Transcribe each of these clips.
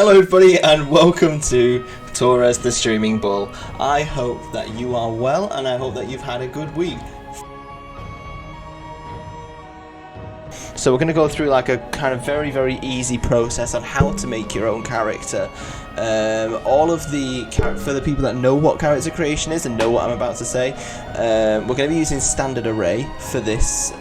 Hello everybody and welcome to Torres the Streaming Bull. I hope that you are well and I hope that you've had a good week. So we're going to go through like a kind of very easy process on how to make your own character. All of the for the people that know what character creation is and know what I'm about to say, we're going to be using standard array for this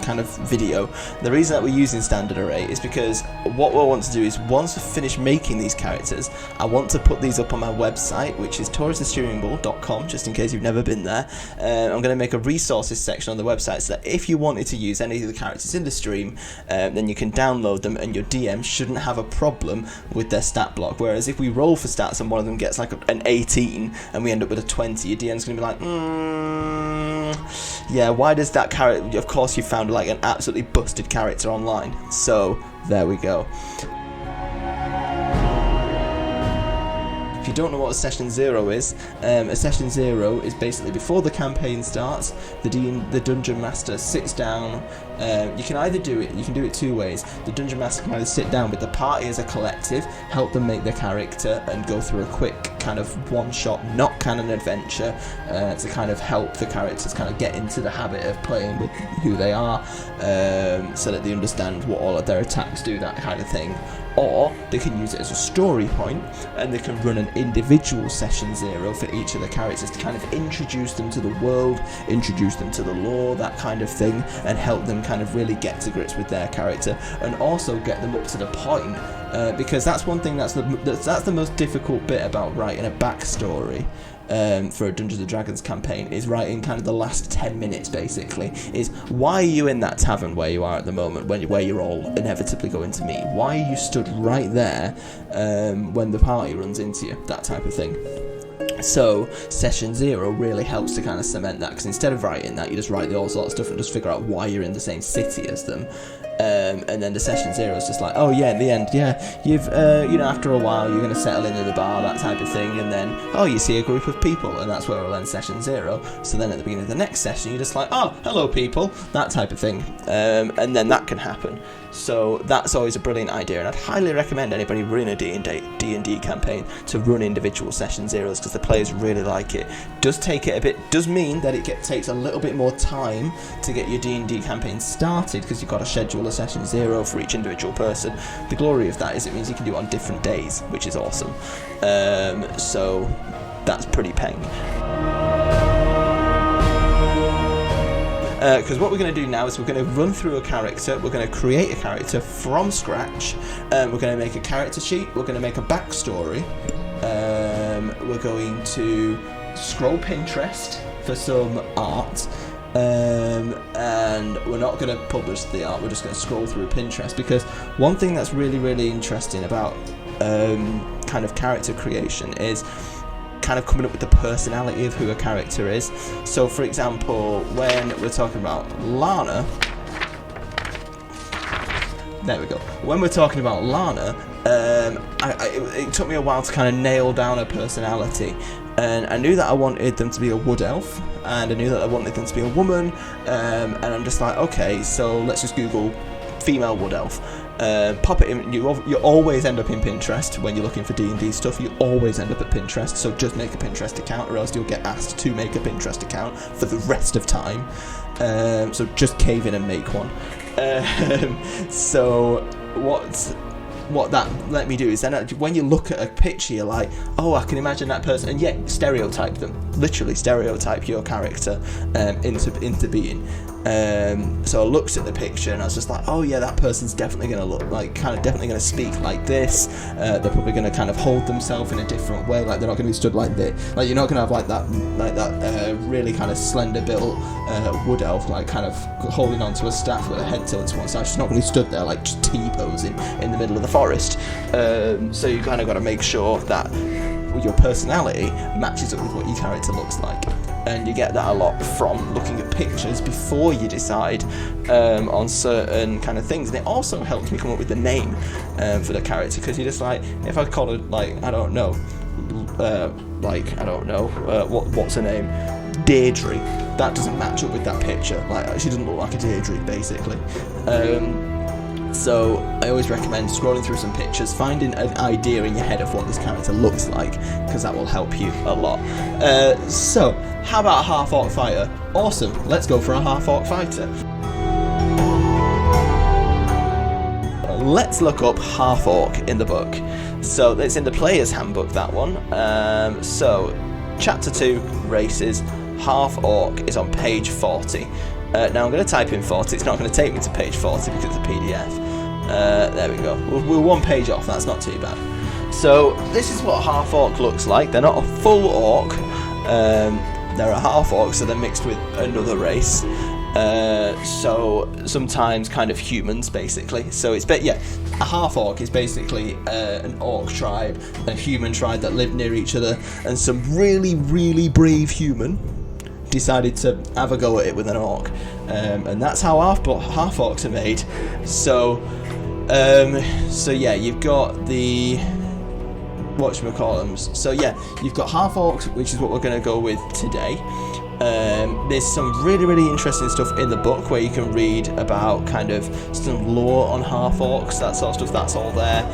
kind of video. The reason that we're using standard array is because what we'll want to do is once we finish making these characters, I want to put these up on my website, which is torresthestreamingbull.com, just in case you've never been there. I'm going to make a resources section on the website so that if you wanted to use any of the characters in the stream, then you can download them and your DM shouldn't have a problem with their stat block. Whereas if we roll for stats and one of them gets like an 18 and we end up with a 20, your DM's going to be like, yeah, why does that character, of course you found like an absolutely busted character online. So there we go. If you don't know what a session 0 is, a session 0 is basically before the campaign starts, the dungeon master sits down. You can either do it, you can do it two ways. The dungeon master can either sit down with the party as a collective, help them make their character and go through a quick kind of one-shot, not canon adventure to kind of help the characters kind of get into the habit of playing with who they are, so that they understand what all of their attacks do, that kind of thing. Or they can use it as a story point and they can run an individual session 0 for each of the characters to kind of introduce them to the world, introduce them to the lore, that kind of thing, and help them kind of really get to grips with their character and also get them up to the point, because that's one thing that's the most difficult bit about writing a backstory. For a Dungeons & Dragons campaign is writing kind of the last 10 minutes basically, is why are you in that tavern where you are at the moment where you're all inevitably going to meet? Why are you stood right there when the party runs into you? That type of thing. So session 0 really helps to kind of cement that, because instead of writing that, you just write the all sort of stuff and just figure out why you're in the same city as them. And then the session 0 is just like, oh yeah, in the end, yeah, you've after a while you're going to settle into the bar, that type of thing, and then you see a group of people, and that's where we'll end session 0. So then at the beginning of the next session you're just like, oh, hello people, that type of thing, and then that can happen. So that's always a brilliant idea, and I'd highly recommend anybody running a D&D campaign to run individual session 0s, because the players really like it. Does mean that it takes a little bit more time to get your D&D campaign started, because you've got to schedule a session 0 for each individual person. The glory of that is it means you can do it on different days, which is awesome. So that's pretty peng. Because what we're going to do now is we're going to run through a character, we're going to create a character from scratch, we're going to make a character sheet, we're going to make a backstory, we're going to scroll Pinterest for some art, and we're not going to publish the art, we're just going to scroll through Pinterest, because one thing that's really interesting about kind of character creation is kind of coming up with the personality of who a character is. So for example, when we're talking about Lana, there we go. When we're talking about Lana, it took me a while to kind of nail down her personality, and I knew that I wanted them to be a wood elf, and I knew that I wanted them to be a woman, and I'm just like, okay, so let's just Google female wood elf. Pop it in. You always end up in Pinterest when you're looking for D&D stuff. You always end up at Pinterest, so just make a Pinterest account, or else you'll get asked to make a Pinterest account for the rest of time. So just cave in and make one. So what that let me do is then when you look at a picture, you're like, oh, I can imagine that person, and yeah, stereotype them. Literally stereotype your character into being. So I looked at the picture and I was just like, oh yeah, that person's definitely going to look like, kind of definitely going to speak like this. They're probably going to kind of hold themselves in a different way. Like they're not going to be stood like this. Like you're not going to have like that really kind of slender built wood elf, like kind of holding onto a staff with a head tilted to one side. She's not going to be stood there like just T-posing in the middle of the forest. So you kind of got to make sure that your personality matches up with what your character looks like. And you get that a lot from looking at pictures before you decide on certain kind of things. And it also helps me come up with the name for the character, because you're just like, if I call it like, I don't know, what's her name? Deirdre. That doesn't match up with that picture. Like, she doesn't look like a Deirdre, basically. So I always recommend scrolling through some pictures, finding an idea in your head of what this character looks like, because that will help you a lot. So, how about a half-orc fighter? Awesome, let's go for a half-orc fighter. Let's look up half-orc in the book. So, it's in the player's handbook, that one. So, chapter 2, races, half-orc is on page 40. Now I'm going to type in 40, it's not going to take me to page 40 because it's a PDF. There we go, we're one page off, that's not too bad. So this is what half-orc looks like. They're not a full orc, they're a half-orc, so they're mixed with another race. So sometimes kind of humans, basically. So it's a half-orc is basically an orc tribe, a human tribe that live near each other, and some really, really brave human decided to have a go at it with an orc, and that's how half-orcs are made. So yeah, you've got the whatchamacallums. So yeah, you've got half-orcs, which is what we're going to go with today. There's some really, really interesting stuff in the book where you can read about kind of some lore on half-orcs, that sort of stuff, that's all there.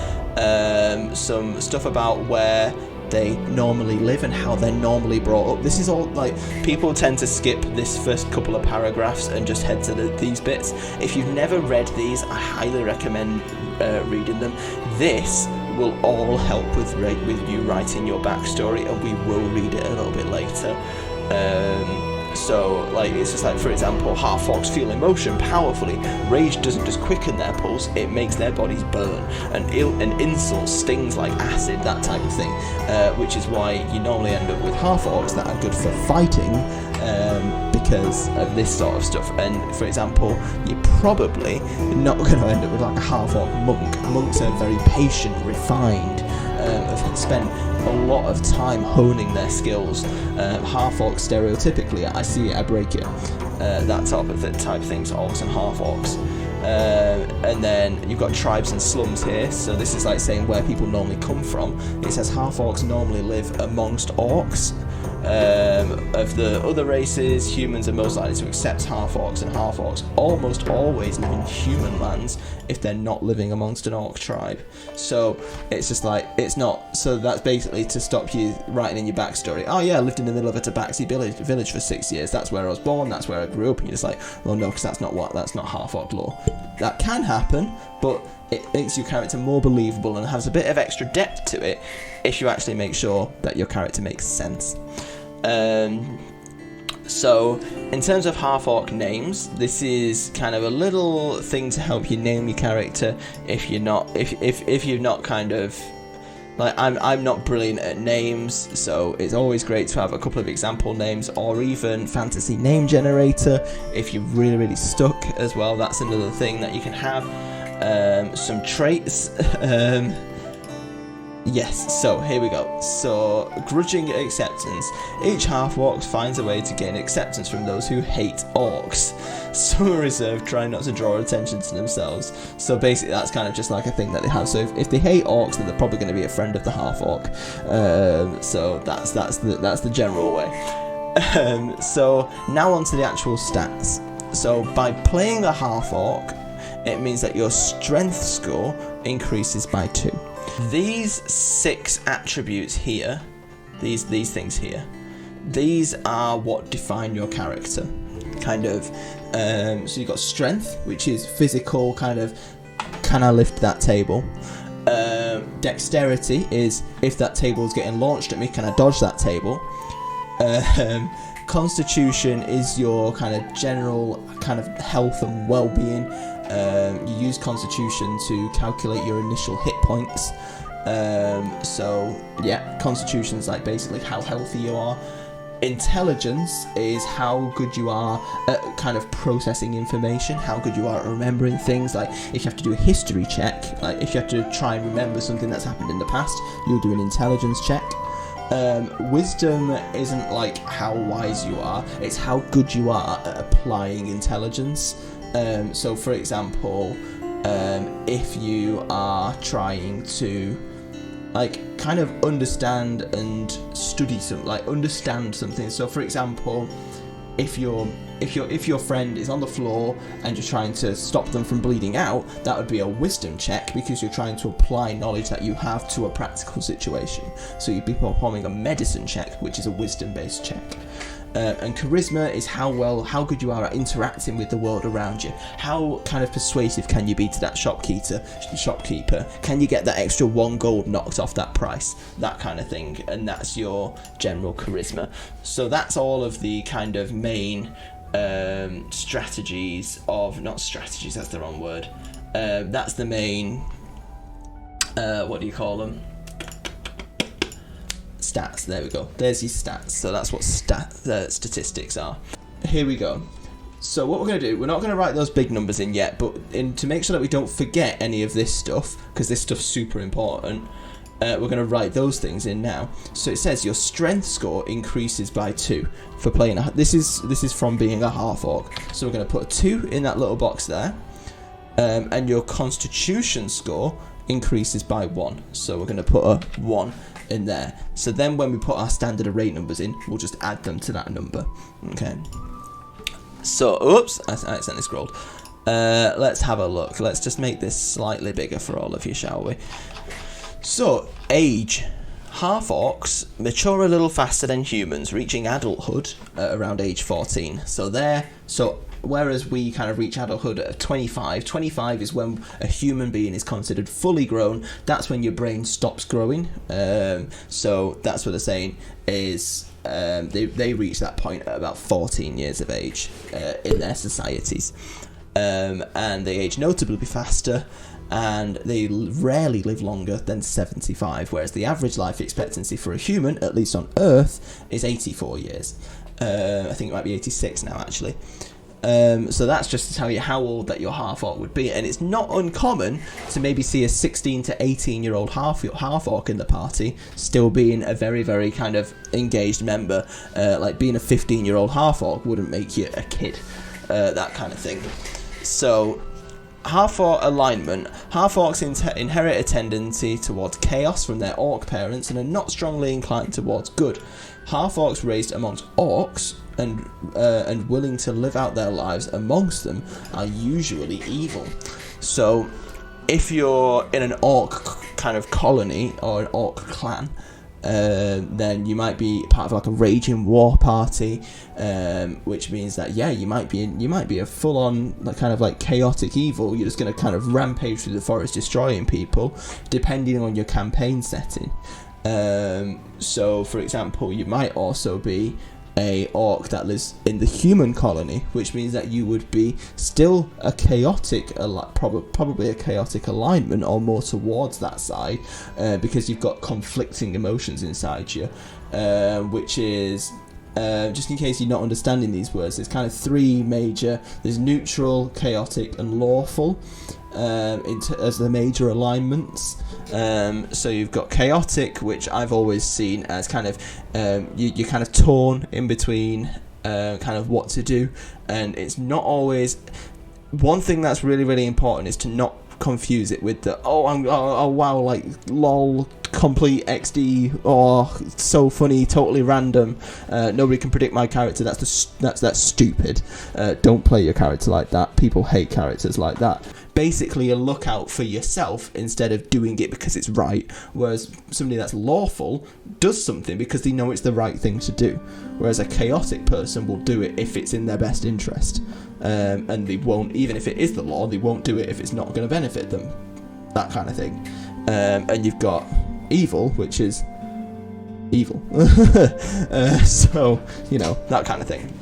Some stuff about where they normally live and how they're normally brought up. This is all, like, people tend to skip this first couple of paragraphs and just head to these bits. If you've never read these, I highly recommend reading them. This will all help with you writing your backstory, and we will read it a little bit later. So, like, it's just like, for example, half-orcs feel emotion powerfully. Rage doesn't just quicken their pulse, it makes their bodies burn. And insult stings like acid, that type of thing. Which is why you normally end up with half-orcs that are good for fighting, because of this sort of stuff. And, for example, you're probably not going to end up with, like, a half-orc monk. Monks are very patient, refined, have spent a lot of time honing their skills. Half-orcs, stereotypically, I see it, I break it. That type of things, orcs and half-orcs. And then you've got tribes and slums here, so this is like saying where people normally come from. It says half-orcs normally live amongst orcs. Of the other races, humans are most likely to accept half-orcs, and half-orcs almost always live in human lands if they're not living amongst an orc tribe. So it's just like, it's not, so that's basically to stop you writing in your backstory, oh yeah, I lived in the middle of a tabaxi village for 6 years, that's where I was born, that's where I grew up, and you're just like, well no, because that's not half-orc lore. That can happen, but it makes your character more believable and has a bit of extra depth to it if you actually make sure that your character makes sense. So in terms of half-orc names, this is kind of a little thing to help you name your character if you're not kind of like, I'm not brilliant at names, so it's always great to have a couple of example names, or even fantasy name generator if you're really, really stuck as well. That's another thing that you can have. Some traits. Yes, so here we go. So, grudging acceptance. Each half-orc finds a way to gain acceptance from those who hate orcs. Some are reserved, trying not to draw attention to themselves. So basically that's kind of just like a thing that they have. So if they hate orcs, then they're probably going to be a friend of the half-orc. So that's the general way. So now on to the actual stats. So by playing a half-orc, it means that your strength score increases by 2. These 6 attributes here, these things here, these are what define your character. Kind of, so you've got strength, which is physical, kind of, can I lift that table? Dexterity is, if that table is getting launched at me, can I dodge that table? Constitution is your kind of general kind of health and well-being. You use Constitution to calculate your initial hit points. So yeah, Constitution is like basically how healthy you are. Intelligence is how good you are at kind of processing information, how good you are at remembering things. Like if you have to do a history check, like if you have to try and remember something that's happened in the past, you'll do an intelligence check. Wisdom isn't like how wise you are, it's how good you are at applying intelligence. So for example, if you are trying to like kind of understand and study understand something. So for example, if your friend is on the floor and you're trying to stop them from bleeding out, that would be a wisdom check, because you're trying to apply knowledge that you have to a practical situation. So you'd be performing a medicine check, which is a wisdom-based check. And charisma is how good you are at interacting with the world around you. How kind of persuasive can you be to that shopkeeper? Can you get that extra 1 gold knocked off that price? That kind of thing. And that's your general charisma. So that's all of the kind of main strategies of, not strategies, that's the wrong word. That's the main, what do you call them? Stats. There we go. There's your stats. So that's what statistics are. Here we go. So what we're going to do, we're not going to write those big numbers in yet, but to make sure that we don't forget any of this stuff, because this stuff's super important, we're going to write those things in now. So it says your strength score increases by 2 for playing this is from being a half-orc. So we're going to put a 2 in that little box there, and your constitution score increases by 1. So we're going to put a 1 in there. So then when we put our standard array numbers in, we'll just add them to that number. Okay. So, oops, I accidentally scrolled. Let's have a look. Let's just make this slightly bigger for all of you, shall we? So, age. Half-orcs mature a little faster than humans, reaching adulthood at around age 14. Whereas we kind of reach adulthood at 25. 25 is when a human being is considered fully grown. That's when your brain stops growing. So that's what they're saying is they reach that point at about 14 years of age in their societies. And they age notably faster, and they rarely live longer than 75, whereas the average life expectancy for a human, at least on Earth, is 84 years. I think it might be 86 now, actually. So that's just to tell you how old that your half-orc would be, and it's not uncommon to maybe see a 16 to 18-year-old half-orc in the party still being a very, very kind of engaged member. Like being a 15-year-old half-orc wouldn't make you a kid, that kind of thing. So, half-orc alignment. Half-orcs inherit a tendency towards chaos from their orc parents and are not strongly inclined towards good. Half-orcs raised amongst orcs and willing to live out their lives amongst them are usually evil. So if you're in an orc kind of colony or an orc clan, then you might be part of like a raging war party, which means that you might be a full-on like kind of like chaotic evil. You're just going to kind of rampage through the forest destroying people, depending on your campaign setting. So for example, you might also be a orc that lives in the human colony, which means that you would be still a chaotic, probably a chaotic alignment, or more towards that side, because you've got conflicting emotions inside you, which is, just in case you're not understanding these words, there's kind of 3 major. There's neutral, chaotic, and lawful as the major alignments. So you've got chaotic, which I've always seen as kind of you're kind of torn in between kind of what to do, and it's not always. One thing that's really, really important is to not confuse it with the oh wow, like lol, complete XD, or so funny, totally random, nobody can predict my character. That's stupid. Don't play your character like that. People hate characters like that. Basically a lookout for yourself instead of doing it because it's right, whereas somebody that's lawful does something because they know it's the right thing to do, whereas a chaotic person will do it if it's in their best interest, and they won't, even if it is the law, they won't do it if it's not going to benefit them, that kind of thing. And you've got evil, which is evil. So, you know, that kind of thing.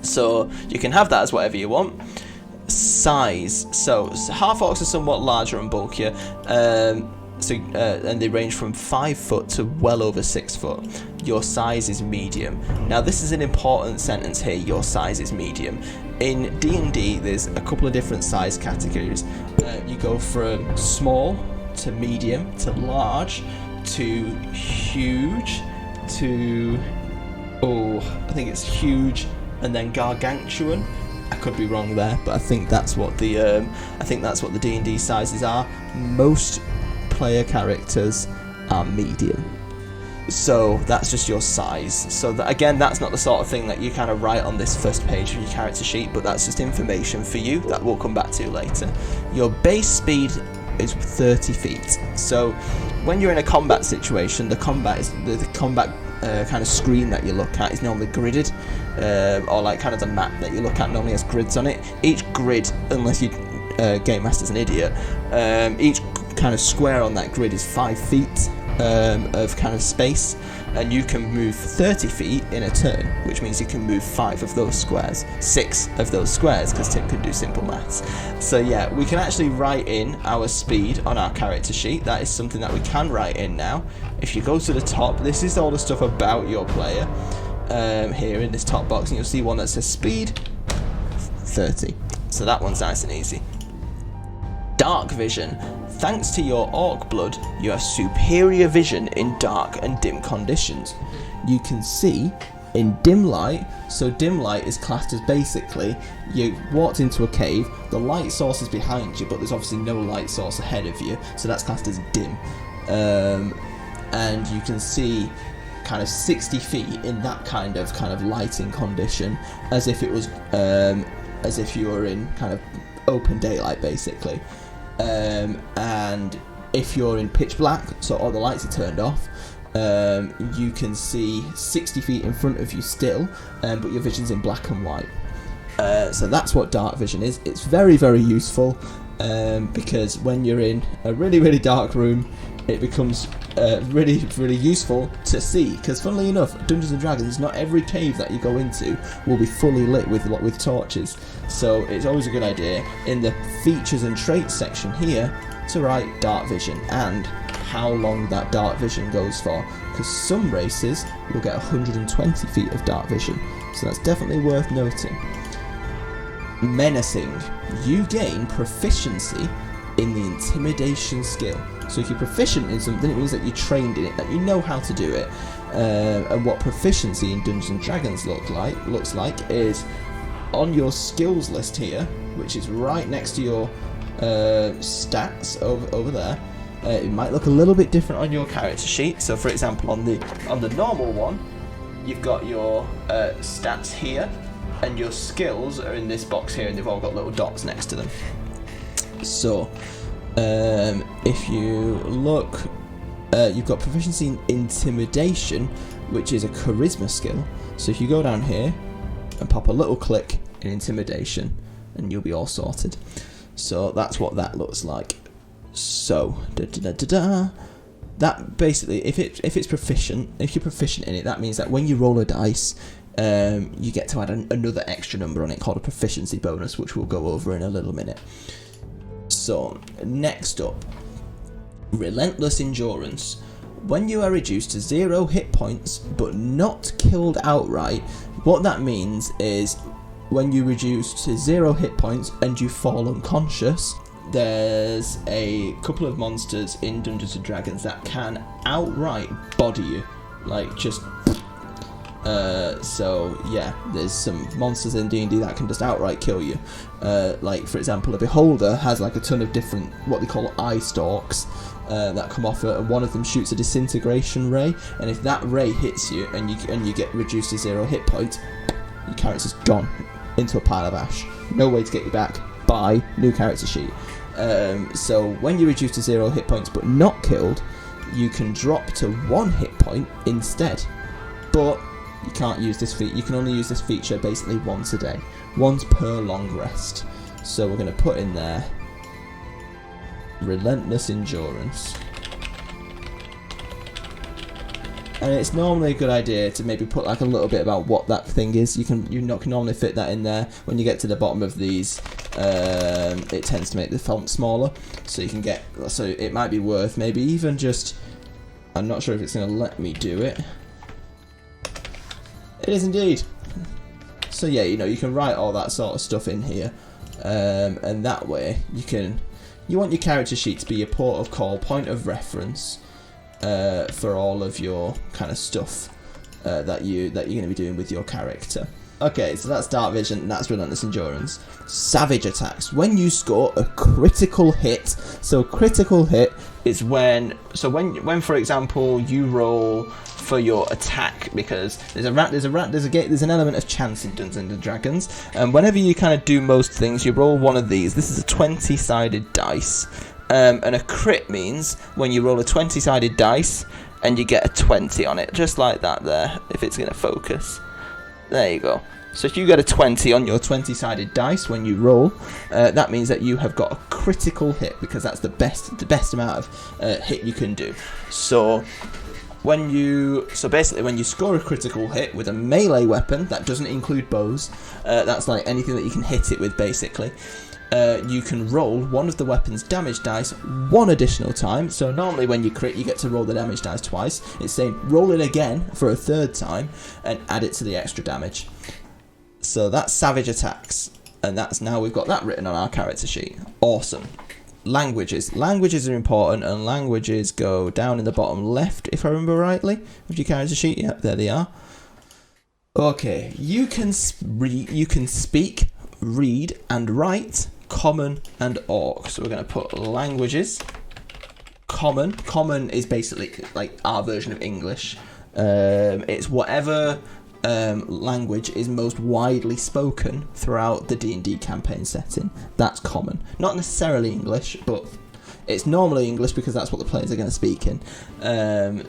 So you can have that as whatever you want. Size. So half-orcs are somewhat larger and bulkier, and they range from 5 foot to well over 6 foot. Your size is medium. Now this is an important sentence here, your size is medium. In D&D there's a couple of different size categories. You go from small to medium to large to huge to, I think it's huge, and then gargantuan. I could be wrong there, but I think that's what the D&D sizes are. Most player characters are medium. So that's just your size. So that, again, that's not the sort of thing that you kind of write on this first page of your character sheet, but that's just information for you that we'll come back to later. Your base speed is 30 feet. So when you're in a combat situation, the combat kind of screen that you look at is normally gridded, or like kind of the map that you look at normally has grids on it. Each grid, unless you Game Master's an idiot, each kind of square on that grid is 5 feet of kind of space, and you can move 30 feet in a turn, which means you can move 5 of those squares, 6 of those squares, because Tim can do simple maths. So yeah, we can actually write in our speed on our character sheet. That is something that we can write in now. If you go to the top, this is all the stuff about your player here in this top box, and you'll see one that says speed 30. So that one's nice and easy. Dark vision. Thanks to your orc blood, you have superior vision in dark and dim conditions. You can see in dim light, so dim light is classed as basically you walked into a cave, the light source is behind you, but there's obviously no light source ahead of you, so that's classed as dim. And you can see kind of 60 feet in that kind of lighting condition, as if it was as if you were in kind of open daylight basically. And if you're in pitch black, so all the lights are turned off, you can see 60 feet in front of you still, but your vision's in black and white. So that's what dark vision is. It's very, very useful, because when you're in a really, really dark room, it becomes really, really useful to see, because funnily enough, Dungeons and Dragons, not every cave that you go into will be fully lit with torches, so it's always a good idea in the features and traits section here to write dark vision and how long that dark vision goes for, because some races will get 120 feet of dark vision, so that's definitely worth noting. Menacing. You gain proficiency in the intimidation skill. So if you're proficient in something, it means that you're trained in it, that you know how to do it. And what proficiency in Dungeons and Dragons looks like is on your skills list here, which is right next to your stats over there. It might look a little bit different on your character sheet. So for example, on the normal one, you've got your stats here, and your skills are in this box here, and they've all got little dots next to them. So if you look, you've got proficiency in intimidation, which is a charisma skill. So if you go down here and pop a little click in intimidation, and you'll be all sorted. So that's what that looks like. So that basically, if you're proficient in it, that means that when you roll a dice, you get to add another extra number on it called a proficiency bonus, which we'll go over in a little minute. So, next up, relentless endurance. When you are reduced to 0 hit points but not killed outright, what that means is when you reduce to 0 hit points and you fall unconscious, there's a couple of monsters in Dungeons and Dragons that can outright body you, like just. So yeah, there's some monsters in D&D that can just outright kill you. Like for example, a beholder has like a ton of different what they call eye stalks that come off it, and one of them shoots a disintegration ray. And if that ray hits you and you get reduced to 0 hit points, your character's gone into a pile of ash. No way to get you back. Bye. New character sheet. So when you reduce to 0 hit points but not killed, you can drop to 1 hit point instead. But you can't use this feature. You can only use this feature basically once a day, once per long rest. So we're going to put in there relentless endurance, and it's normally a good idea to maybe put like a little bit about what that thing is. You can normally fit that in there. When you get to the bottom of these, it tends to make the font smaller, so you can get. So it might be worth maybe even just. I'm not sure if it's going to let me do it. It is indeed. So yeah, you can write all that sort of stuff in here, and that way you want your character sheet to be your port of call, point of reference for all of your kind of stuff that you're going to be doing with your character. Okay, so that's dark vision, and that's relentless endurance. Savage attacks. When you score a critical hit, so critical hit is when for example you roll for your attack, because there's an element of chance in Dungeons and Dragons, and whenever you kind of do most things, you roll one of these. This is a 20-sided dice, and a crit means when you roll a 20-sided dice and you get a 20 on it, just like that there, if it's going to focus. There you go. So if you get a 20 on your 20-sided dice when you roll, that means that you have got a critical hit, because that's the best amount of hit you can do. So basically when you score a critical hit with a melee weapon, that doesn't include bows, that's like anything that you can hit it with basically, you can roll one of the weapon's damage dice one additional time. So normally when you crit, you get to roll the damage dice twice. It's saying roll it again for a third time and add it to the extra damage. So that's savage attacks, and that's now we've got that written on our character sheet. Awesome. Languages are important, and languages go down in the bottom left, if I remember rightly, of your character sheet. Yep, there they are. Okay, you can speak, read, and write Common and Orc. So we're going to put languages. Common is basically like our version of English. It's whatever language is most widely spoken throughout the D&D campaign setting. That's common. Not necessarily English, but it's normally English because that's what the players are going to speak in.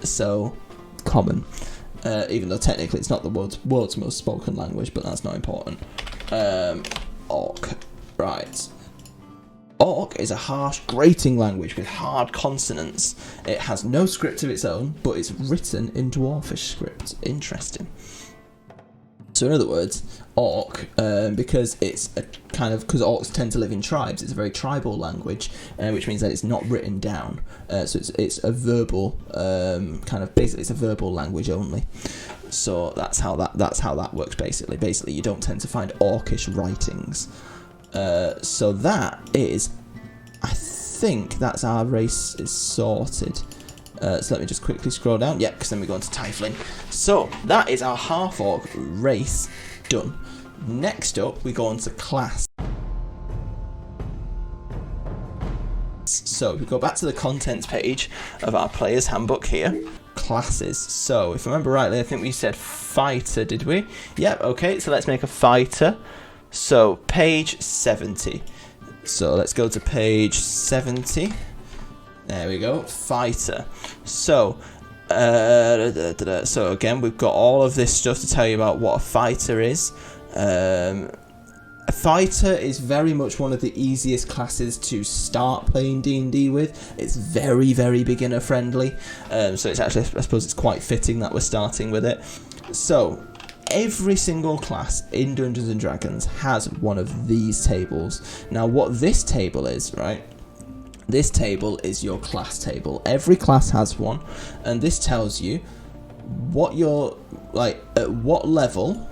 So common, even though technically it's not the world's most spoken language, but that's not important. Orc, right. Orc is a harsh, grating language with hard consonants. It has no script of its own, but it's written in Dwarfish script. Interesting. So in other words, Orc, because it's because orcs tend to live in tribes, it's a very tribal language, which means that it's not written down. So it's a verbal basically it's a verbal language only. So that's how that works basically. Basically, you don't tend to find Orcish writings. So that is, I think that's our race is sorted. So let me just quickly scroll down. Yeah, because then we go into Tiefling. So that is our Half-Orc race done. Next up, we go on to class. So we go back to the contents page of our player's handbook here. Classes. So if I remember rightly, I think we said fighter, did we? Yep, okay, so let's make a fighter. So page 70. So let's go to page 70. There we go, fighter. So, so again, we've got all of this stuff to tell you about what a fighter is. A fighter is very much one of the easiest classes to start playing D&D with. It's very, very beginner friendly. So it's actually, I suppose it's quite fitting that we're starting with it. So, every single class in Dungeons and Dragons has one of these tables. Now, what this table is, right? This table is your class table. Every class has one, and this tells you what you're like at what level.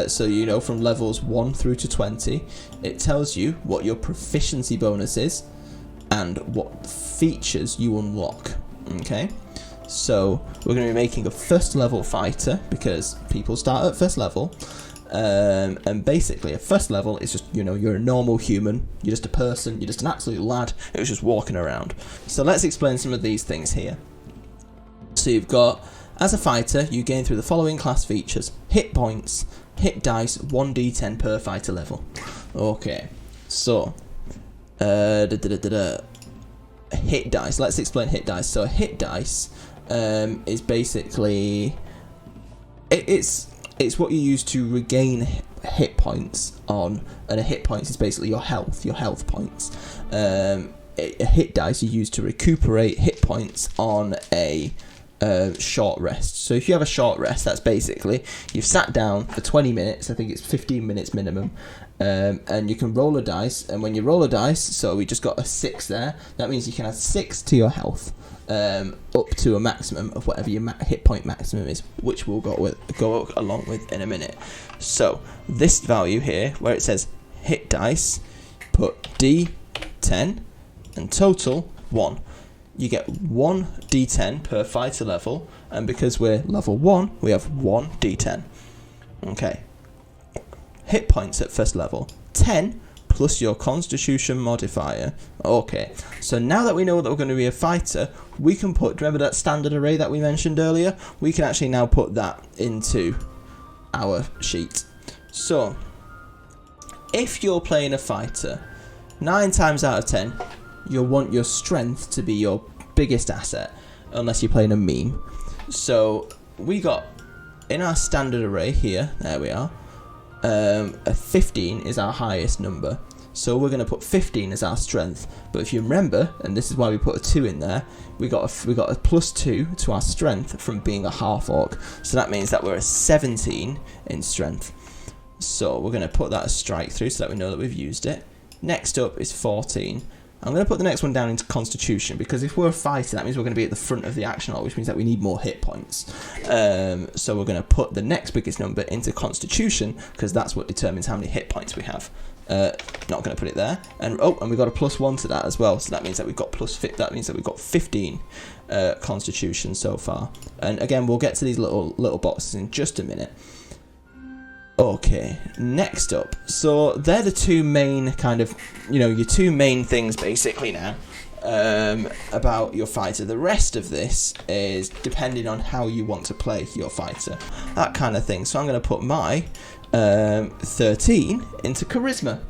So you know, from levels 1 through to 20, it tells you what your proficiency bonus is and what features you unlock. Okay, so we're going to be making a first level fighter because people start at first level. And basically, at first level, it's just, you know, you're a normal human, you're just a person, you're just an absolute lad who's just walking around. So let's explain some of these things here. So you've got, as a fighter, you gain through the following class features: hit points, hit dice, 1d10 per fighter level. Okay, so, hit dice, let's explain hit dice. So a hit dice is basically, it's what you use to regain hit points on, and a hit points is basically your health points. A hit dice you use to recuperate hit points on a short rest. So if you have a short rest, that's basically you've sat down for 20 minutes, I think it's 15 minutes minimum, and you can roll a dice, and when you roll a dice, so we just got a 6 there, that means you can add 6 to your health. Up to a maximum of whatever your hit point maximum is, which we'll go along with in a minute. So this value here, where it says hit dice, put D10 and total 1. You get 1 D10 per fighter level, and because we're level 1, we have 1 D10. Okay. Hit points at first level 10 plus your constitution modifier. Okay, so now that we know that we're going to be a fighter, we can put, remember that standard array that we mentioned earlier? We can actually now put that into our sheet. So, if you're playing a fighter, 9 times out of 10, you'll want your strength to be your biggest asset, unless you're playing a meme. So, we got, in our standard array here, there we are, a 15 is our highest number. So we're going to put 15 as our strength. But if you remember, and this is why we put a 2 in there, we got a plus 2 to our strength from being a half-orc. So that means that we're a 17 in strength. So we're going to put that as strike through so that we know that we've used it. Next up is 14. I'm going to put the next one down into constitution, because if we're a fighter, that means we're going to be at the front of the action order, which means that we need more hit points. So we're going to put the next biggest number into constitution, because that's what determines how many hit points we have. Not going to put it there. And we got a plus 1 to that as well, so that means that we've got that means that we've got 15 constitution so far. And again, we'll get to these little boxes in just a minute. Okay, next up. So they're the two main kind of, your two main things basically now about your fighter. The rest of this is depending on how you want to play your fighter, that kind of thing. So I'm going to put my 13 into charisma,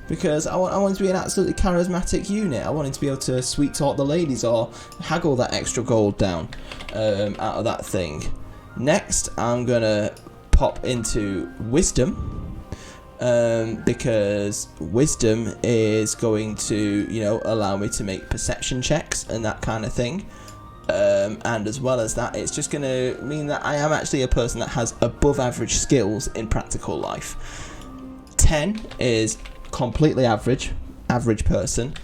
because I want it to be an absolutely charismatic unit. I want it to be able to sweet talk the ladies or haggle that extra gold down out of that thing. Next, I'm going to pop into wisdom, because wisdom is going to allow me to make perception checks and that kind of thing, and as well as that, it's just going to mean that I am actually a person that has above average skills in practical life. 10 is completely average person.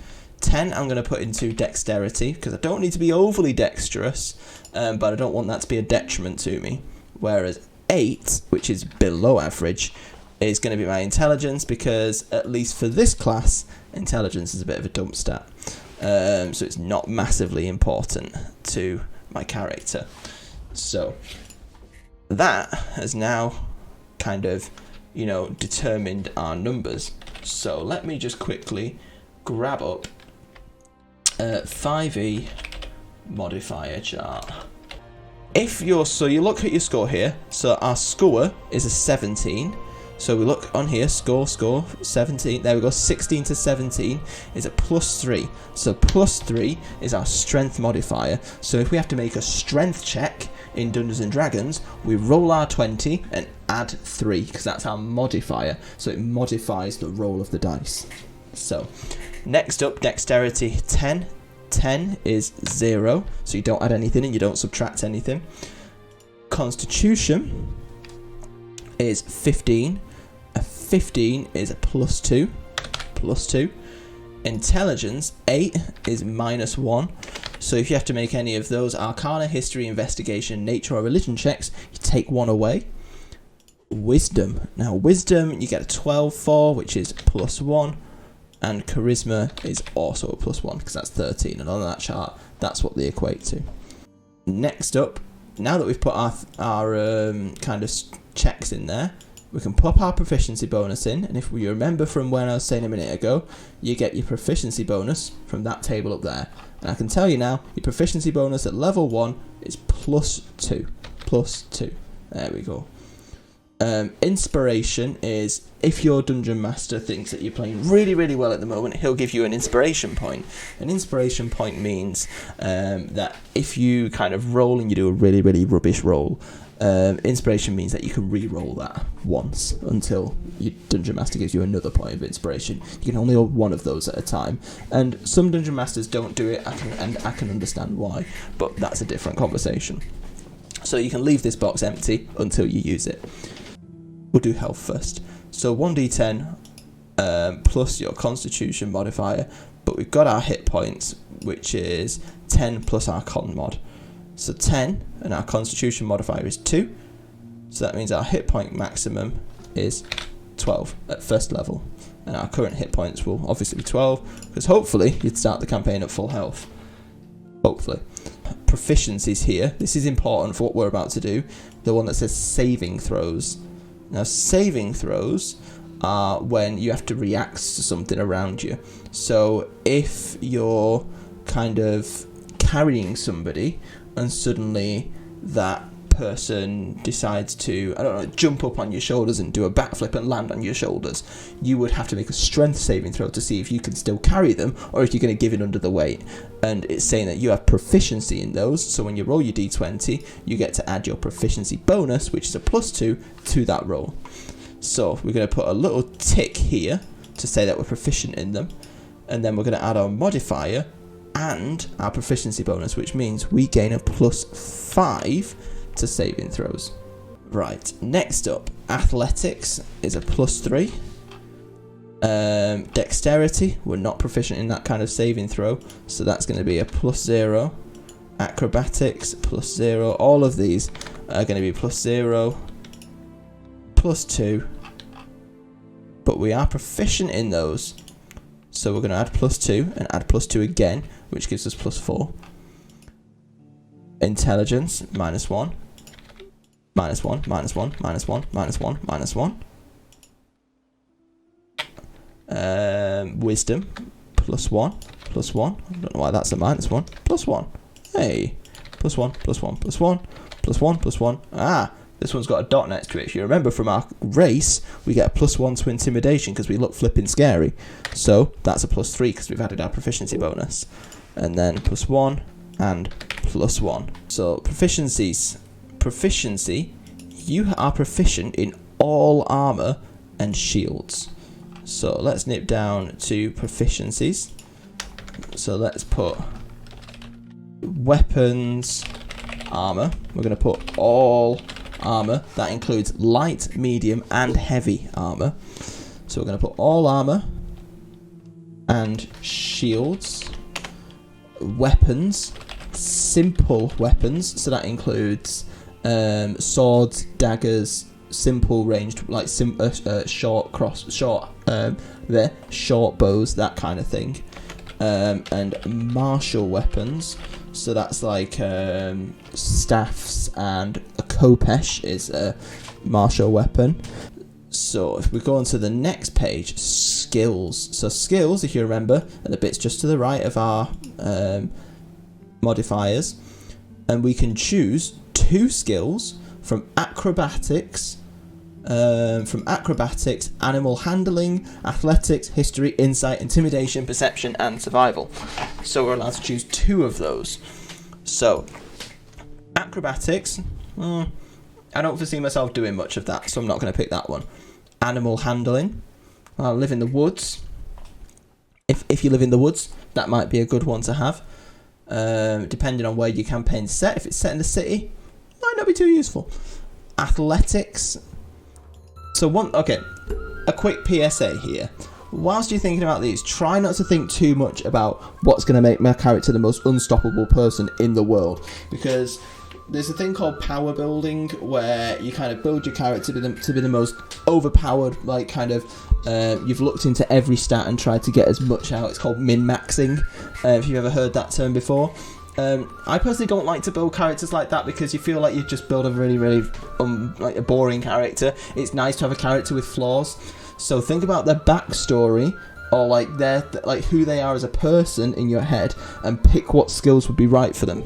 10 I'm going to put into dexterity, because I don't need to be overly dexterous, but I don't want that to be a detriment to me. Whereas 8, which is below average, is going to be my intelligence, because at least for this class, intelligence is a bit of a dump stat. So it's not massively important to my character. So that has now kind of, determined our numbers. So let me just quickly grab up 5e modifier chart. You look at your score here. So our score is a 17. So we look on here, score 17. There we go, 16 to 17 is a plus 3. So plus 3 is our strength modifier. So if we have to make a strength check in Dungeons and Dragons, we roll our 20 and add 3, because that's our modifier. So it modifies the roll of the dice. So next up, dexterity 10. 10 is 0, so you don't add anything and you don't subtract anything. Constitution is 15. A 15 is a plus 2. Intelligence 8 is minus 1. So if you have to make any of those Arcana, History, Investigation, Nature or Religion checks, you take 1 away. Wisdom. Now wisdom you get a 12 for, which is plus 1. And charisma is also a plus 1, because that's 13, and on that chart, that's what they equate to. Next up, now that we've put our kind of checks in there, we can pop our proficiency bonus in, and if we remember from when I was saying a minute ago, you get your proficiency bonus from that table up there. And I can tell you now, your proficiency bonus at level 1 is plus 2. There we go. Inspiration is, if your dungeon master thinks that you're playing really, really well at the moment, he'll give you an inspiration point. An inspiration point means that if you kind of roll and you do a really, really rubbish roll, inspiration means that you can re-roll that once until your dungeon master gives you another point of inspiration. You can only hold one of those at a time, and some dungeon masters don't do it, and I can understand why, but that's a different conversation. So you can leave this box empty until you use it. We'll do health first. So 1d10 plus your constitution modifier, but we've got our hit points, which is 10 plus our con mod. So 10, and our constitution modifier is 2. So that means our hit point maximum is 12 at first level. And our current hit points will obviously be 12, because hopefully you'd start the campaign at full health. Hopefully. Proficiencies here. This is important for what we're about to do. The one that says saving throws. Now, saving throws are when you have to react to something around you. So if you're kind of carrying somebody and suddenly that person decides to, I don't know, jump up on your shoulders and do a backflip and land on your shoulders, you would have to make a strength saving throw to see if you can still carry them or if you're going to give in under the weight. And it's saying that you have proficiency in those, so when you roll your d20 you get to add your proficiency bonus, which is a +2 to that roll. So we're going to put a little tick here to say that we're proficient in them, and then we're going to add our modifier and our proficiency bonus, which means we gain a +5 to saving throws. Right, next up, athletics is a +3. Dexterity, we're not proficient in that kind of saving throw, so that's going to be a +0. Acrobatics, +0. All of these are going to be +0, +2, but we are proficient in those, so we're going to add +2 and add +2 again, which gives us +4. Intelligence, -1. -1, -1, -1, -1, -1. Wisdom, +1, +1. I don't know why that's a -1. +1. Hey, +1, +1, +1, +1, +1. Ah, this one's got a dot next to it. If you remember from our race, we get a +1 to intimidation because we look flipping scary. So that's a +3 because we've added our proficiency bonus. And then +1 and +1. So proficiencies. Proficiency, you are proficient in all armor and shields. So let's nip down to proficiencies. So let's put weapons, armor. We're going to put all armor. That includes light, medium, and heavy armor. So we're going to put all armor and shields. Weapons, simple weapons. So that includes swords, daggers, simple ranged, like short bows, that kind of thing, and martial weapons. So that's like staffs, and a khopesh is a martial weapon. So if we go on to the next page, skills. So skills, if you remember, are the bits just to the right of our modifiers, and we can choose 2 skills from acrobatics, animal handling, athletics, history, insight, intimidation, perception, and survival. So we're allowed to choose 2 of those. So acrobatics, I don't foresee myself doing much of that, so I'm not going to pick that one. Animal handling, I live in the woods. If you live in the woods, that might be a good one to have. Depending on where your campaign's set. If it's set in the city, might not be too useful. Athletics. So a quick PSA here. Whilst you're thinking about these, try not to think too much about what's going to make my character the most unstoppable person in the world, because there's a thing called power building where you kind of build your character to be the most overpowered, like kind of you've looked into every stat and tried to get as much out. It's called min-maxing, if you've ever heard that term before. I personally don't like to build characters like that because you feel like you just build a really like a boring character. It's nice to have a character with flaws. So think about their backstory, or like who they are as a person in your head, and pick what skills would be right for them.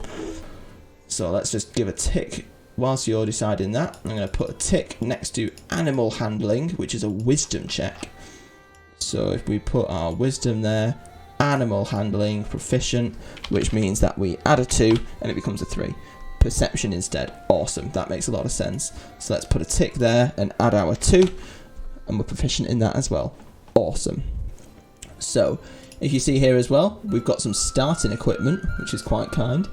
So let's just give a tick whilst you're deciding that. I'm going to put a tick next to animal handling, which is a wisdom check. So if we put our wisdom there, animal handling, proficient, which means that we add a 2 and it becomes a 3. Perception instead. Awesome, that makes a lot of sense. So let's put a tick there and add our 2, and we're proficient in that as well. Awesome. So if you see here as well, we've got some starting equipment, which is quite kind.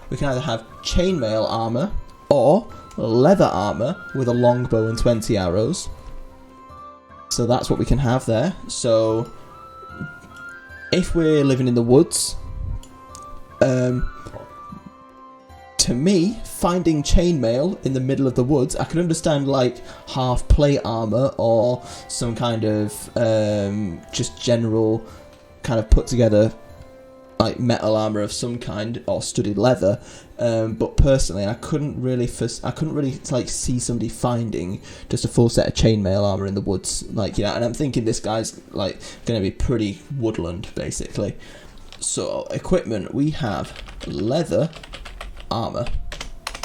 We can either have chainmail armor or leather armor with a longbow and 20 arrows. So that's what we can have there. So if we're living in the woods, to me, finding chainmail in the middle of the woods, I can understand like half plate armor or some kind of just general kind of put together like metal armor of some kind or studded leather. But personally, I couldn't really like see somebody finding just a full set of chainmail armor in the woods, like, you know. And I'm thinking this guy's like going to be pretty woodland basically. So equipment, we have leather armor,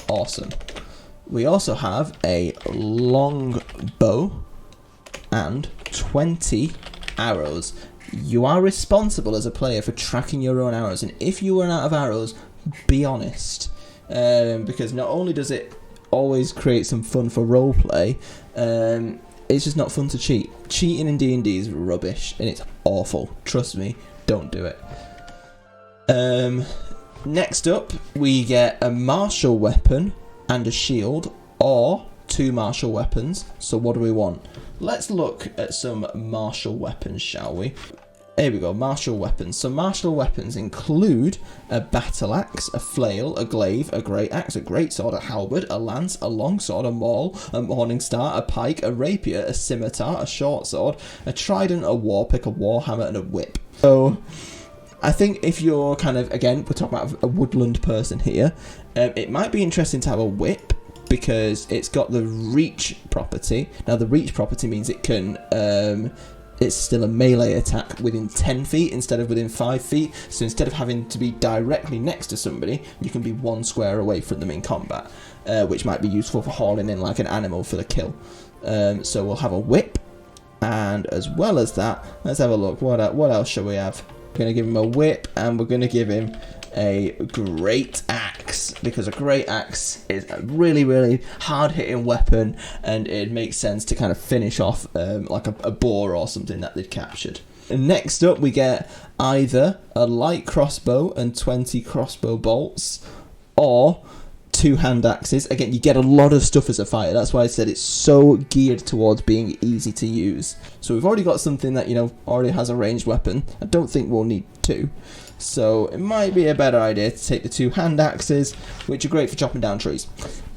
awesome. We also have a long bow and 20 arrows. You are responsible as a player for tracking your own arrows, and if you run out of arrows, be honest, because not only does it always create some fun for roleplay, it's just not fun to cheat. Cheating in D&D is rubbish, and it's awful. Trust me, don't do it. Next up, we get a martial weapon and a shield, or 2 martial weapons. So what do we want? Let's look at some martial weapons, shall we? Here we go, martial weapons. So martial weapons include a battle axe, a flail, a glaive, a great axe, a great sword, a halberd, a lance, a long sword, a maul, a morning star, a pike, a rapier, a scimitar, a short sword, a trident, a war pick, a war hammer, and a whip. So I think if you're kind of, again, we're talking about a woodland person here, it might be interesting to have a whip, because it's got the reach property. Now the reach property means it can, it's still a melee attack within 10 feet instead of within 5 feet. So instead of having to be directly next to somebody, you can be 1 square away from them in combat, which might be useful for hauling in like an animal for the kill. So we'll have a whip, and as well as that, let's have a look. What else shall we have? We're going to give him a whip, and we're going to give him a great axe, because a great axe is a really, really hard-hitting weapon, and it makes sense to kind of finish off like a boar or something that they'd captured. And next up, we get either a light crossbow and 20 crossbow bolts, or 2 hand axes. Again, you get a lot of stuff as a fighter. That's why I said it's so geared towards being easy to use. So we've already got something that, you know, already has a ranged weapon. I don't think we'll need 2. So it might be a better idea to take the 2 hand axes, which are great for chopping down trees.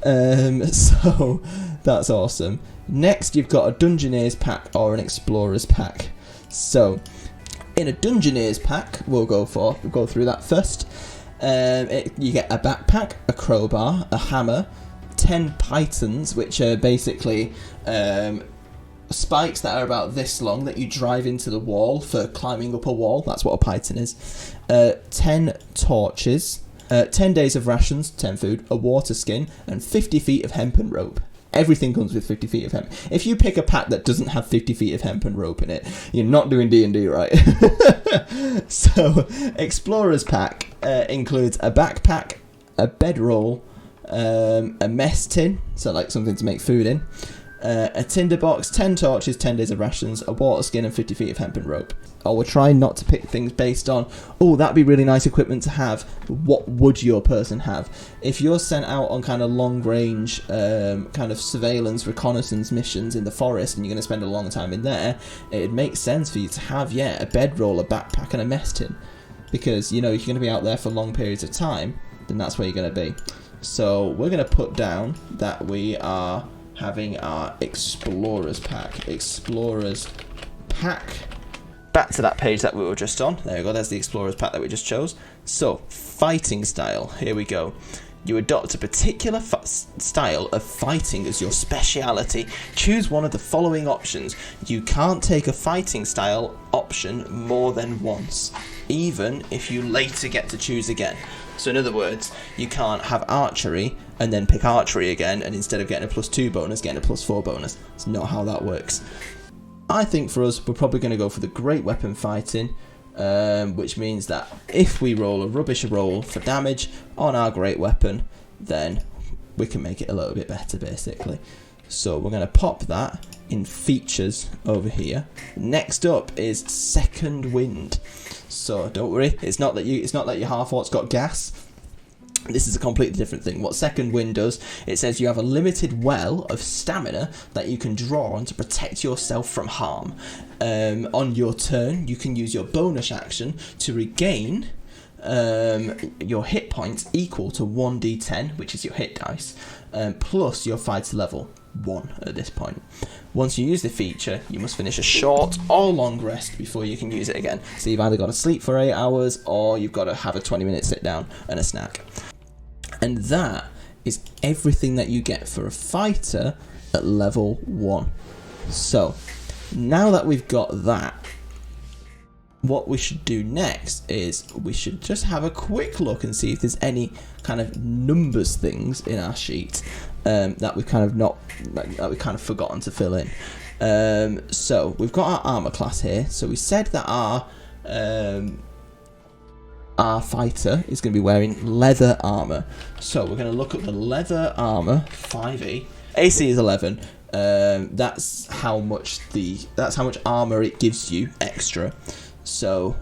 So that's awesome. Next, you've got a Dungeoneer's pack or an Explorer's pack. So in a Dungeoneer's pack, we'll go through that first. You get a backpack, a crowbar, a hammer, 10 pythons, which are basically spikes that are about this long that you drive into the wall for climbing up a wall. That's what a python is. 10 torches, 10 days of rations, 10 food, a water skin, and 50 feet of hempen rope. Everything comes with 50 feet of hemp. If you pick a pack that doesn't have 50 feet of hempen rope in it, you're not doing D&D right. So, Explorer's pack includes a backpack, a bedroll, a mess tin, so like something to make food in, a tinderbox, 10 torches, 10 days of rations, a water skin, and 50 feet of hempen rope. Or we're trying not to pick things based on, oh, that'd be really nice equipment to have. What would your person have? If you're sent out on kind of long range, kind of surveillance, reconnaissance missions in the forest, and you're going to spend a long time in there, it makes sense for you to have, a bedroll, a backpack, and a mess tin. Because, you know, if you're going to be out there for long periods of time, then that's where you're going to be. So we're going to put down that we are having our Explorer's pack. Explorer's pack. Back to that page that we were just on. There we go, there's the Explorer's pack that we just chose. So, fighting style. Here we go. You adopt a particular style of fighting as your speciality. Choose one of the following options. You can't take a fighting style option more than once, even if you later get to choose again. So in other words, you can't have archery and then pick archery again, and instead of getting a +2 bonus, getting a +4 bonus. It's not how that works. I think for us, we're probably going to go for the great weapon fighting, which means that if we roll a rubbish roll for damage on our great weapon, then we can make it a little bit better, basically. So we're going to pop that in features over here. Next up is second wind. So don't worry, it's not that your Half-Orc's got gas. This is a completely different thing. What second wind does, it says you have a limited well of stamina that you can draw on to protect yourself from harm. On your turn, you can use your bonus action to regain your hit points equal to 1d10, which is your hit dice, plus your fighter level. 1 at this point. Once you use the feature, you must finish a short or long rest before you can use it again. So you've either got to sleep for 8 hours or you've got to have a 20-minute sit down and a snack. And that is everything that you get for a fighter at level 1. So now that we've got that, what we should do next is we should just have a quick look and see if there's any kind of numbers things in our sheet that we've kind of forgotten to fill in. So we've got our armor class here. So we said that our fighter is going to be wearing leather armor. So we're going to look at the leather armor 5e. AC is 11. That's how much armor it gives you extra. So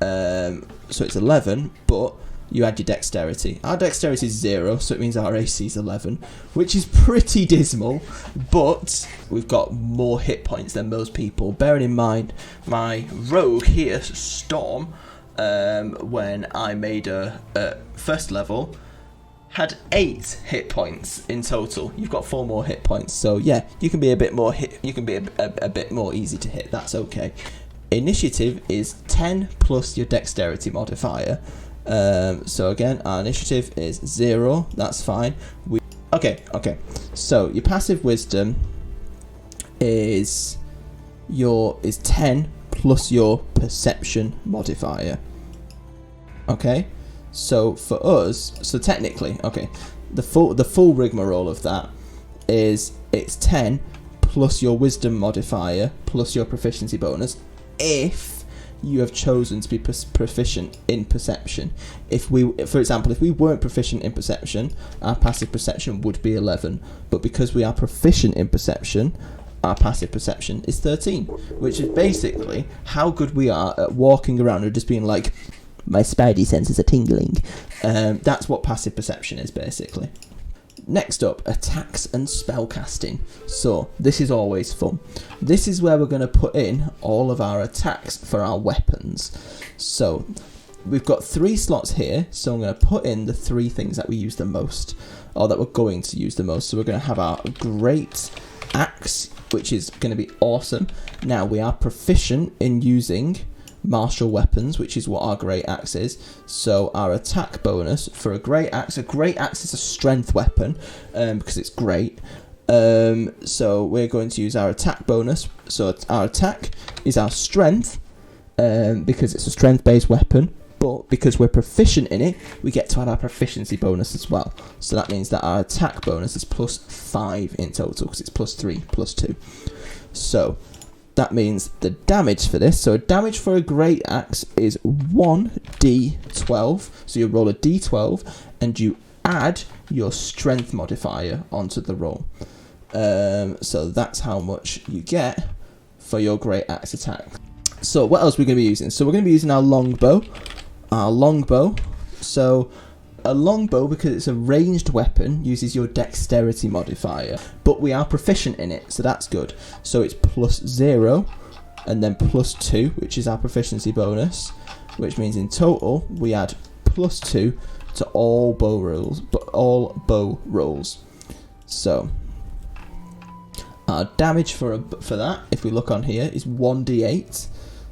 it's 11, but you add your dexterity. Our dexterity is 0, so it means our AC is 11, which is pretty dismal, but we've got more hit points than most people. Bearing in mind, my rogue here, Storm, when I made her first level, had 8 hit points in total. You've got 4 more hit points, so yeah, you can be a bit more a bit more easy to hit. That's okay. Initiative is 10 plus your dexterity modifier. So again, our initiative is 0. That's fine. Okay. So your passive wisdom is 10 plus your perception modifier. Okay. So for us, technically, okay, the full rigmarole of that is it's 10 plus your wisdom modifier plus your proficiency bonus if you have chosen to be proficient in perception. For example, if we weren't proficient in perception, our passive perception would be 11, but because we are proficient in perception, our passive perception is 13, which is basically how good we are at walking around and just being like, my spidey senses are tingling. That's what passive perception is, basically. Next up, attacks and spellcasting. So this is always fun. This is where we're going to put in all of our attacks for our weapons. So we've got 3 slots here, so I'm going to put in the 3 things that we use the most, or that we're going to use the most. So we're going to have our great axe, which is going to be awesome. Now we are proficient in using martial weapons, which is what our great axe is. So our attack bonus for a great axe is a strength weapon, because it's great. So we're going to use our attack bonus. So our attack is our strength, because it's a strength based weapon, but because we're proficient in it, we get to add our proficiency bonus as well. So that means that our attack bonus is plus 5 in total, because it's plus 3 plus 2. So that means the damage for this, so damage for a great axe is 1d12. So you roll a d12 and you add your strength modifier onto the roll. So that's how much you get for your great axe attack. So what else are we going to be using? So we're going to be using our longbow. So a longbow, because it's a ranged weapon, uses your dexterity modifier, but we are proficient in it, so that's good. So it's plus 0 and then plus 2, which is our proficiency bonus, which means in total we add plus 2 to all bow rolls. So our damage for that, if we look on here, is 1d8.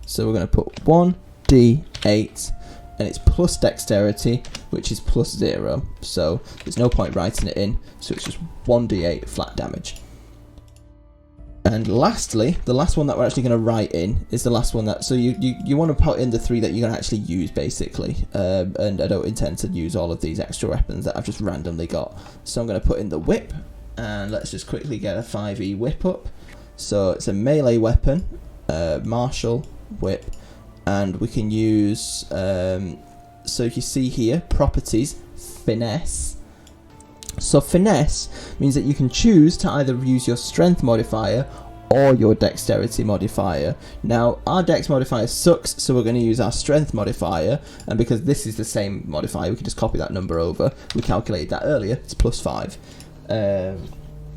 So we're going to put 1d8, and it's plus dexterity, which is plus 0. So there's no point writing it in, so it's just 1d8 flat damage. And lastly, the last one that we're actually going to write in is the last one that, so you want to put in the 3 that you're going to actually use, basically. And I don't intend to use all of these extra weapons that I've just randomly got. So I'm going to put in the whip, and let's just quickly get a 5e whip up. So it's a melee weapon, martial whip, and we can use, so you see here, properties, finesse. So finesse means that you can choose to either use your strength modifier or your dexterity modifier. Now our dex modifier sucks, so we're going to use our strength modifier, and because this is the same modifier, we can just copy that number over. We calculated that earlier, it's plus 5.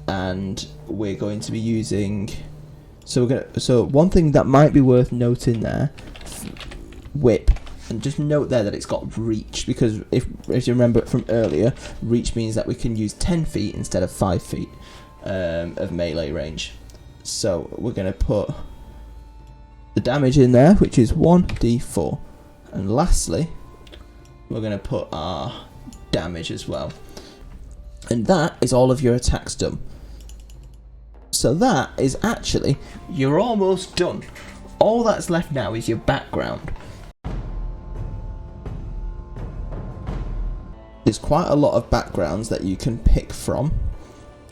And we're going to be using, so one thing that might be worth noting there, whip, and just note there that it's got reach, because if you remember from earlier, reach means that we can use 10 feet instead of 5 feet. of melee range. So we're going to put the damage in there, which is 1d4. And lastly, we're going to put our damage as well. And that is all of your attacks done. So that is actually, you're almost done. All that's left now is your background. There's quite a lot of backgrounds that you can pick from,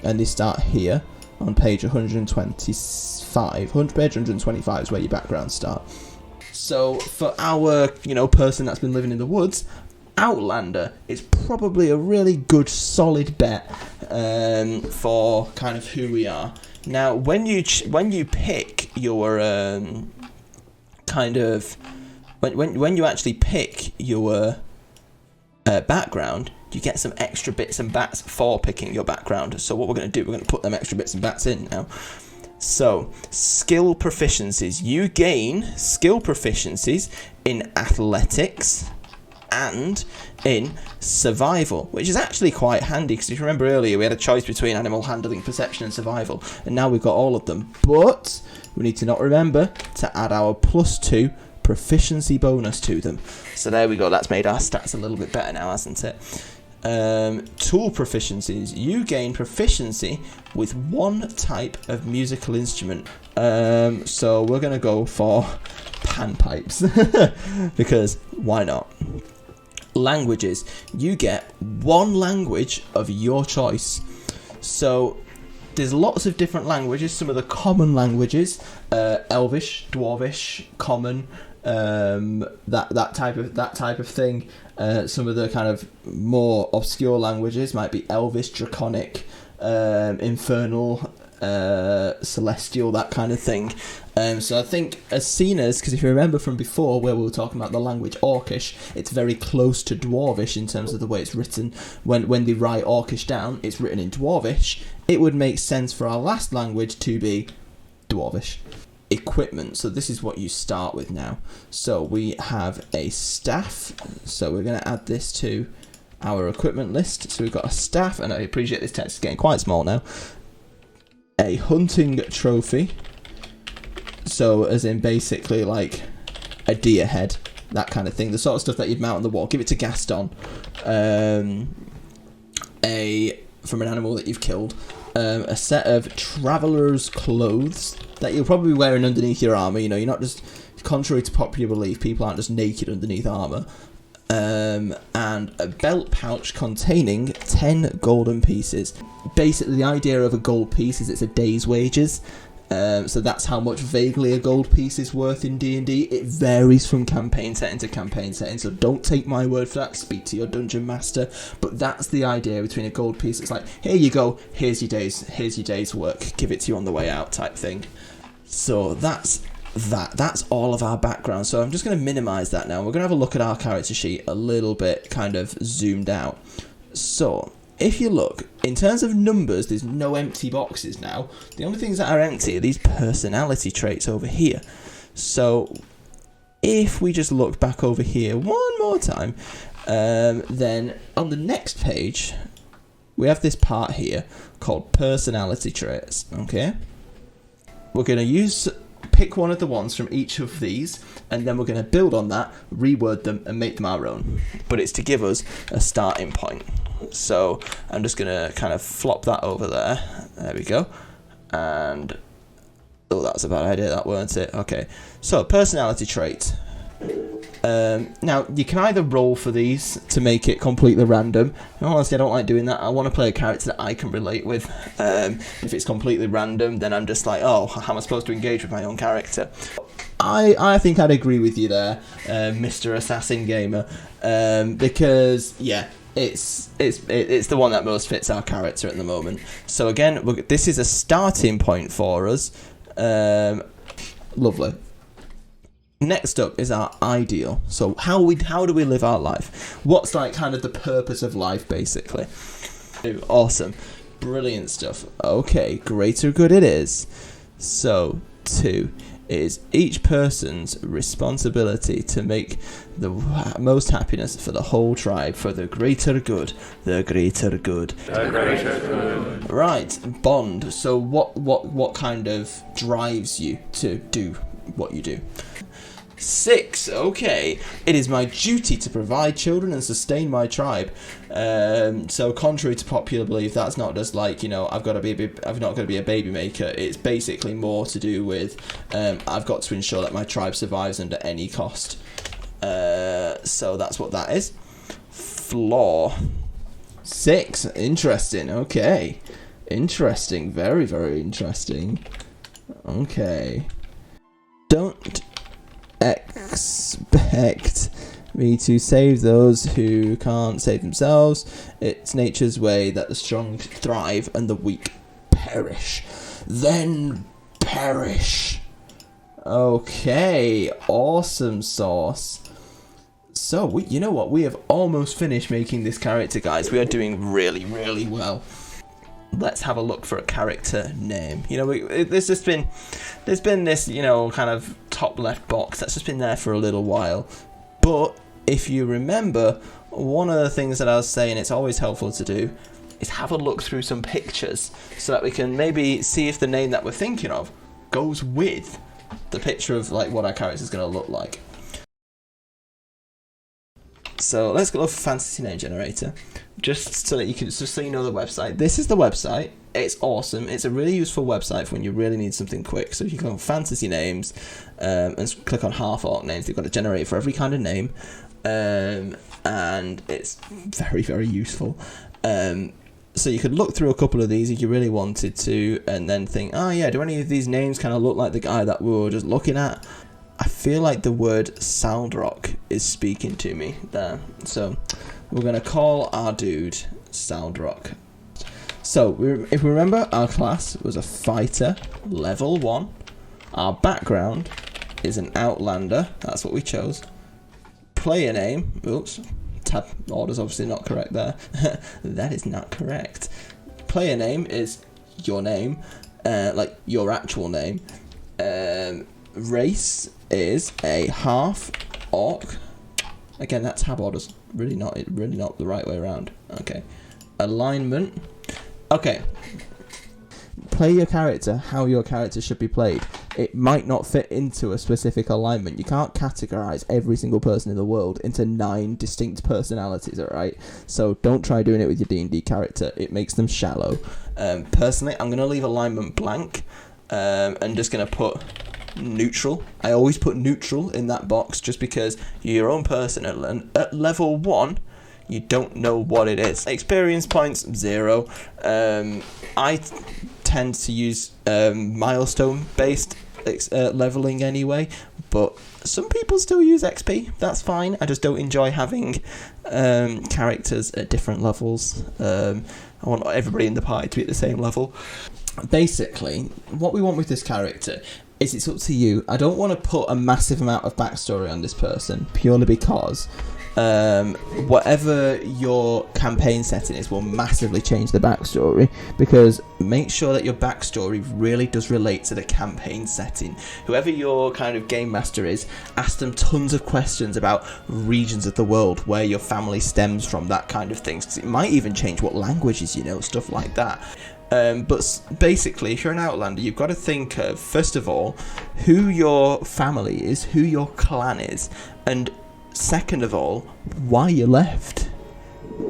and they start here on page 125. Page 125 is where your backgrounds start. So for our, person that's been living in the woods, Outlander is probably a really good solid bet for kind of who we are. Now, when you pick your when you actually pick your background, you get some extra bits and bats for picking your background. So what we're going to do, we're going to put them extra bits and bats in now. So, skill proficiencies. You gain skill proficiencies in athletics and in survival, which is actually quite handy, because if you remember earlier, we had a choice between animal handling, perception and survival, and now we've got all of them. But we need to not remember to add our +2 proficiency bonus to them. So there we go, that's made our stats a little bit better now, hasn't it? Tool proficiencies. You gain proficiency with one type of musical instrument. So we're going to go for panpipes because why not? Languages. You get one language of your choice. So there's lots of different languages. Some of the common languages, Elvish, Dwarvish, Common, that type of thing. Some of the kind of more obscure languages might be Elvish, Draconic, Infernal, Celestial, that kind of thing. So I think as seen as, because if you remember from before where we were talking about the language Orcish, it's very close to Dwarvish in terms of the way it's written. When they write Orcish down, it's written in Dwarvish. It would make sense for our last language to be Dwarvish. Equipment. So this is what you start with now. So we have a staff. So we're going to add this to our equipment list. So we've got a staff, and I appreciate this text is getting quite small now. A hunting trophy. So as in basically like a deer head, that kind of thing. The sort of stuff that you'd mount on the wall. Give it to Gaston. From an animal that you've killed. A set of traveller's clothes that you'll probably be wearing underneath your armour. You're not just, contrary to popular belief, people aren't just naked underneath armour. And a belt pouch containing 10 golden pieces. Basically, the idea of a gold piece is it's a day's wages. So that's how much vaguely a gold piece is worth in D&D. It varies from campaign setting to campaign setting, so don't take my word for that. Speak to your dungeon master. But that's the idea between a gold piece. It's like, here you go, here's your day's work. Give it to you on the way out type thing. So that's all of our background. So I'm just going to minimize that now. We're going to have a look at our character sheet a little bit kind of zoomed out. So if you look, in terms of numbers, there's no empty boxes now. The only things that are empty are these personality traits over here. So if we just look back over here one more time, then on the next page, we have this part here called personality traits, okay? We're going to pick one of the ones from each of these, and then we're going to build on that, reword them, and make them our own. But it's to give us a starting point. So I'm just going to kind of flop that over there. There we go. And, oh, that's a bad idea, that weren't it? Okay. So, personality trait. Now, you can either roll for these to make it completely random. And honestly, I don't like doing that. I want to play a character that I can relate with. If it's completely random, then I'm just like, oh, how am I supposed to engage with my own character? I think I'd agree with you there, Mr. Assassin Gamer, because, yeah, it's the one that most fits our character at the moment. So again, this is a starting point for us. Lovely. Next up is our ideal. So how do we live our life? What's like kind of the purpose of life, basically? Awesome. Brilliant stuff. Okay, greater good it is. So, 2. It is each person's responsibility to make the most happiness for the whole tribe, for the greater good. The greater good. The greater good. Right, bond. So what kind of drives you to do what you do? 6. Okay. It is my duty to provide children and sustain my tribe. So contrary to popular belief, that's not just like, I've not got to be a baby maker. It's basically more to do with I've got to ensure that my tribe survives under any cost. So that's what that is. Flaw 6. Interesting. Okay. Interesting. Very, very interesting. Okay. Don't expect me to save those who can't save themselves. It's nature's way that the strong thrive and the weak perish. Then perish. Okay, awesome sauce. So, you know what? We have almost finished making this character, guys. We are doing really, really well. Let's have a look for a character name. There's been this, kind of top left box that's just been there for a little while. But if you remember, one of the things that I was saying it's always helpful to do is have a look through some pictures so that we can maybe see if the name that we're thinking of goes with the picture of like what our character is going to look like. So let's go for fantasy name generator, just so you know the website. This is the website. It's awesome. It's a really useful website for when you really need something quick. So if you click on fantasy names and click on Half-Orc names, they've got a generator for every kind of name, and it's very, very useful. So you could look through a couple of these if you really wanted to, and then think, oh yeah, do any of these names kind of look like the guy that we were just looking at? I feel like the word Soundrock is speaking to me there. So we're going to call our dude Soundrock. So if we remember, our class was a fighter, level 1. Our background is an outlander. That's what we chose. Player name. Oops. Tab order's obviously not correct there. That is not correct. Player name is your name, like your actual name. Race is a half-orc. Again, that tab order's really not the right way around. Okay. Alignment. Okay. Play your character how your character should be played. It might not fit into a specific alignment. You can't categorize every single person in the world into 9 distinct personalities, alright? So don't try doing it with your D&D character. It makes them shallow. Personally, I'm going to leave alignment blank and just going to put neutral. I always put neutral in that box just because you're your own person, and at level 1 you don't know what it is. Experience points 0. I tend to use milestone based leveling anyway, but some people still use XP. That's fine. I just don't enjoy having characters at different levels. I want everybody in the party to be at the same level. Basically, what we want with this character is, it's up to you. I don't want to put a massive amount of backstory on this person, purely because whatever your campaign setting is will massively change the backstory, because make sure that your backstory really does relate to the campaign setting. Whoever your kind of game master is, ask them tons of questions about regions of the world, where your family stems from, that kind of things, because it might even change what languages you know, stuff like that. But basically, if you're an Outlander, you've got to think of, first of all, who your family is, who your clan is, and second of all, why you left.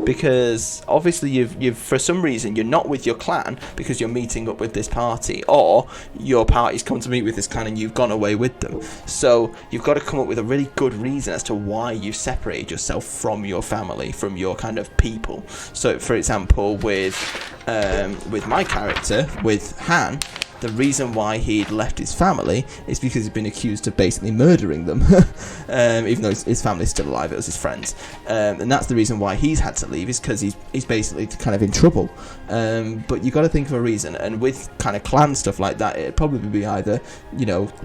Because obviously you've for some reason you're not with your clan because you're meeting up with this party, or your party's come to meet with this clan and you've gone away with them. So you've got to come up with a really good reason as to why you separated yourself from your family, from your kind of people. So for example, with my character, with Han, the reason why he'd left his family is because he'd been accused of basically murdering them. Even though his family's still alive, it was his friends. And that's the reason why he's had to leave, is because he's basically kind of in trouble. But you've got to think of a reason. And with kind of clan stuff like that, it'd probably be either,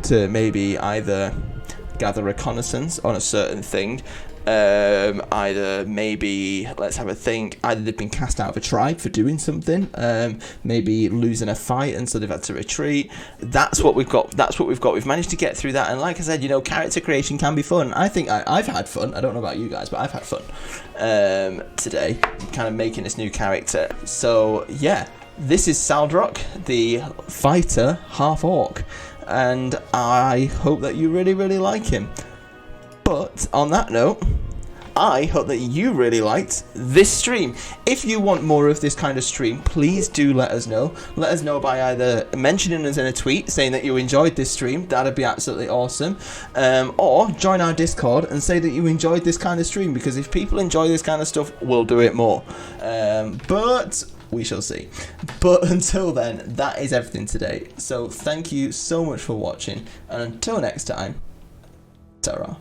to maybe either gather reconnaissance on a certain thing, Either maybe, let's have a think, either they've been cast out of a tribe for doing something, maybe losing a fight and so they've had to retreat. That's what we've got. We've managed to get through that, and like I said, you know, character creation can be fun. I think I've had fun. I don't know about you guys, but I've had fun today, kind of making this new character. So yeah, this is Saldrock, the fighter half-orc, and I hope that you really, really like him. But on that note, I hope that you really liked this stream. If you want more of this kind of stream, please do let us know. Let us know by either mentioning us in a tweet saying that you enjoyed this stream. That'd be absolutely awesome. Or join our Discord and say that you enjoyed this kind of stream, because if people enjoy this kind of stuff, we'll do it more. But we shall see. But until then, that is everything today. So thank you so much for watching, and until next time, ta-ra.